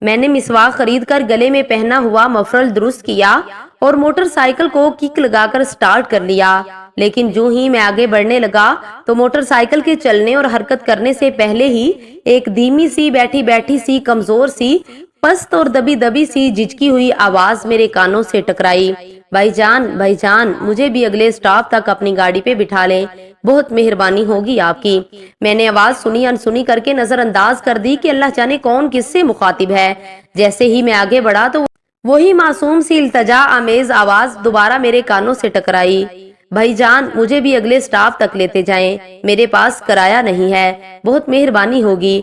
میں نے مسواک خرید کر گلے میں پہنا ہوا مفرل درست کیا اور موٹر سائیکل کو کک لگا کر سٹارٹ کر لیا، لیکن جو ہی میں آگے بڑھنے لگا تو موٹر سائیکل کے چلنے اور حرکت کرنے سے پہلے ہی ایک دھیمی سی بیٹھی سی کمزور سی پست اور دبی دبی سی جھجکی ہوئی آواز میرے کانوں سے ٹکرائی، بھائی جان مجھے بھی اگلے سٹاپ تک اپنی گاڑی پہ بٹھا لیں، بہت مہربانی ہوگی آپ کی۔ میں نے آواز سنی انسنی کر کے نظر انداز کر دی کہ اللہ جانے کون کس سے مخاطب ہے۔ جیسے ہی میں آگے بڑھا تو وہی معصوم سی التجا آمیز آواز دوبارہ میرے کانوں سے ٹکرائی، بھائی جان مجھے بھی اگلے سٹاپ تک لیتے جائیں، میرے پاس کرایہ نہیں ہے، بہت مہربانی ہوگی۔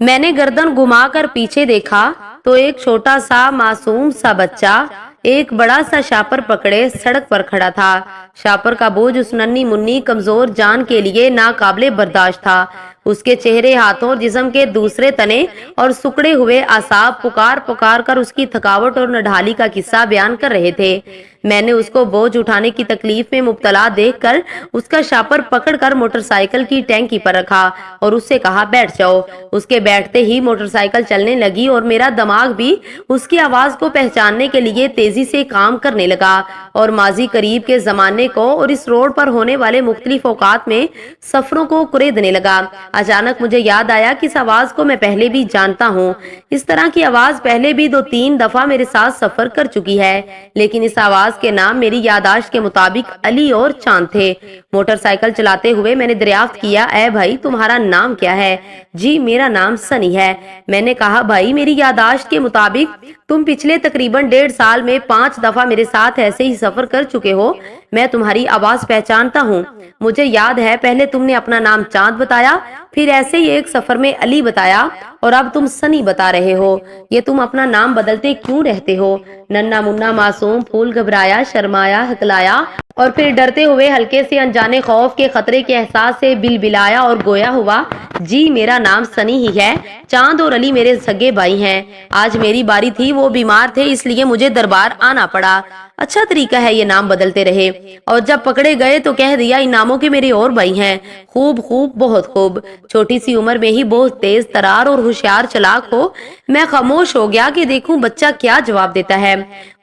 میں نے گردن گھما کر پیچھے دیکھا تو ایک چھوٹا سا معصوم سا بچہ ایک بڑا سا شاپر پکڑے سڑک پر کھڑا تھا۔ شاپر کا بوجھ اس ننھی منی کمزور جان کے لیے ناقابل برداشت تھا۔ اس کے چہرے، ہاتھوں اور جسم کے دوسرے تنے اور سکڑے ہوئے اعصاب پکار کر اس کی تھکاوٹ اور نڈھالی کا قصہ بیان کر رہے تھے۔ میں نے اس کو بوجھ اٹھانے کی تکلیف میں مبتلا دیکھ کر اس کا شاپر پکڑ کر موٹر سائیکل کی ٹینکی پر رکھا اور اس سے کہا بیٹھ جاؤ۔ اس کے بیٹھتے ہی موٹر سائیکل چلنے لگی اور میرا دماغ بھی اس کی آواز کو پہچاننے کے لیے تیزی سے کام کرنے لگا اور ماضی قریب کے زمانے کو اور اس روڈ پر ہونے والے مختلف اوقات میں سفروں کو کریدنے لگا۔ اچانک مجھے یاد آیا کہ اس آواز کو میں پہلے بھی جانتا ہوں، اس طرح کی آواز پہلے بھی 2-3 دفعہ میرے ساتھ سفر کر چکی ہے، لیکن اس آواز کے نام میری یادداشت کے مطابق علی اور چاند تھے۔ موٹر سائیکل چلاتے ہوئے میں نے دریافت کیا، اے بھائی تمہارا نام کیا ہے؟ جی میرا نام سنی ہے۔ میں نے کہا بھائی میری یادداشت کے مطابق تم پچھلے تقریباً 1.5 سال میں 5 دفعہ میرے ساتھ ایسے ہی سفر کر چکے ہو، میں تمہاری آواز پہچانتا ہوں۔ مجھے یاد ہے پہلے تم نے اپنا نام چاند بتایا، پھر ایسے ہی ایک سفر میں علی بتایا اور اب تم سنی بتا رہے ہو۔ یہ تم اپنا نام بدلتے کیوں رہتے ہو؟ ننھا منا معصوم پھول گھبرایا، شرمایا، ہکلایا اور پھر ڈرتے ہوئے ہلکے سے انجانے خوف کے خطرے کے احساس سے بلبلایا اور گویا ہوا، جی میرا نام سنی ہی ہے، چاند اور علی میرے سگے بھائی ہیں، آج میری باری تھی، وہ بیمار تھے اس لیے مجھے دربار آنا پڑا۔ اچھا طریقہ ہے یہ نام بدلتے رہے، اور جب پکڑے گئے تو کہہ دیا ان ناموں کے میرے اور بھائی ہیں۔ خوب بہت خوب۔ چھوٹی سی عمر میں ہی بہت تیز ترار اور ہوشیار چلاک ہو۔ میں خاموش ہو گیا کہ دیکھوں بچہ کیا جواب دیتا ہے۔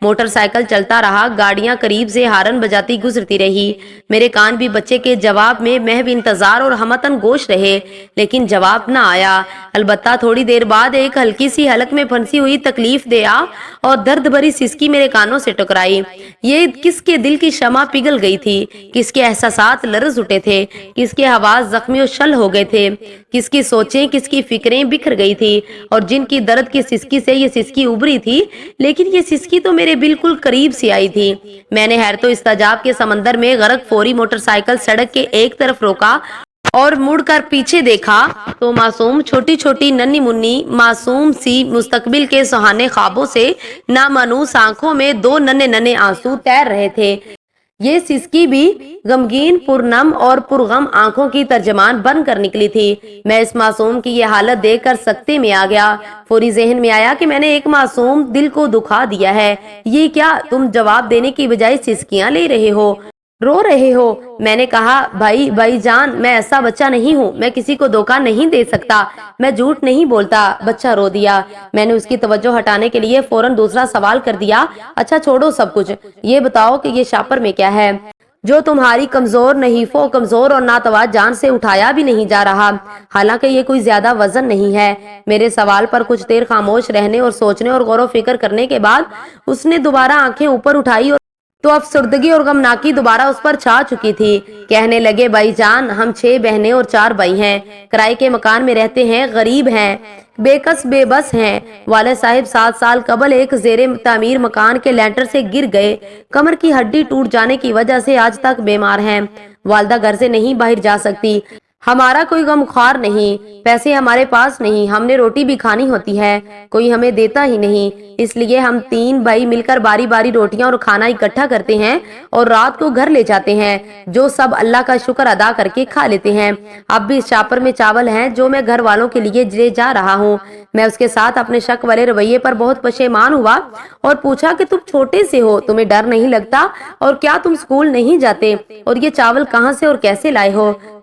موٹر سائیکل چلتا رہا، گاڑیاں قریب سے ہارن بجاتی گزرتی رہی، میرے کان بھی بچے کے جواب میں محو انتظار اور ہمتن گوش رہے، لیکن جواب نہ آیا۔ البتہ تھوڑی دیر بعد ایک ہلکی سی حلق میں پھنسی ہوئی تکلیف دہ اور درد بھری سسکی میرے کانوں سے ٹکرائی۔ یہ کس کے دل کی شمع پگھل گئی تھی، کس کے احساسات لرز اٹھے تھے، کس کے حواس زخمی و شل ہو گئے تھے، کس کی سوچیں، کس کی فکریں بکھر گئی تھی، اور جن کی درد کی سسکی سے یہ سسکی ابری تھی، لیکن یہ سسکی تو میرے بالکل قریب سے آئی تھی۔ میں نے حیرت و استعجاب کے سمندر میں غرق فوری موٹر سائیکل سڑک کے ایک طرف روکا اور مڑ کر پیچھے دیکھا تو معصوم چھوٹی ننھی منی معصوم سی مستقبل کے سہانے خوابوں سے نامانوس آنکھوں میں 2 ننھے آنسو تیر رہے تھے۔ یہ سسکی بھی غمگین، پرنم اور پرغم آنکھوں کی ترجمان بن کر نکلی تھی۔ میں اس معصوم کی یہ حالت دیکھ کر سکتے میں آ گیا۔ فوری ذہن میں آیا کہ میں نے ایک معصوم دل کو دکھا دیا ہے۔ یہ کیا تم جواب دینے کی بجائے سسکیاں لے رہے ہو، رو رہے ہو؟ میں نے کہا بھائی جان میں ایسا بچہ نہیں ہوں، میں کسی کو دھوکہ نہیں دے سکتا، میں جھوٹ نہیں بولتا۔ بچہ رو دیا۔ میں نے اس کی توجہ ہٹانے کے لیے فوراً دوسرا سوال کر دیا، اچھا چھوڑو سب کچھ، یہ بتاؤ کہ یہ شاپر میں کیا ہے جو تمہاری کمزور اور ناتواز جان سے اٹھایا بھی نہیں جا رہا؟ حالانکہ یہ کوئی زیادہ وزن نہیں ہے۔ میرے سوال پر کچھ دیر خاموش رہنے اور سوچنے اور غور و فکر کرنے کے بعد اس نے دوبارہ آنکھیں اوپر اٹھائی تو افسردگی اور غمناکی دوبارہ اس پر چھا چکی تھی۔ کہنے لگے بھائی جان ہم 6 بہنیں اور 4 بھائی ہیں، کرائے کے مکان میں رہتے ہیں، غریب ہیں، بے کس بے بس ہیں۔ والد صاحب 7 سال قبل ایک زیر تعمیر مکان کے لینٹر سے گر گئے، کمر کی ہڈی ٹوٹ جانے کی وجہ سے آج تک بیمار ہیں۔ والدہ گھر سے نہیں باہر جا سکتی۔ ہمارا کوئی غم خوار نہیں، پیسے ہمارے پاس نہیں، ہم نے روٹی بھی کھانی ہوتی ہے، کوئی ہمیں دیتا ہی نہیں، اس لیے ہم 3 بھائی مل کر باری باری روٹیاں اور کھانا اکٹھا کرتے ہیں اور رات کو گھر لے جاتے ہیں، جو سب اللہ کا شکر ادا کر کے کھا لیتے ہیں۔ اب بھی اس شاپر میں چاول ہیں جو میں گھر والوں کے لیے لے جا رہا ہوں۔ میں اس کے ساتھ اپنے شک والے رویے پر بہت پشیمان ہوا اور پوچھا کہ تم چھوٹے سے ہو، تمہیں ڈر نہیں لگتا، اور کیا تم سکول نہیں جاتے، اور یہ چاول کہاں سے اور کیسے لائے ہو؟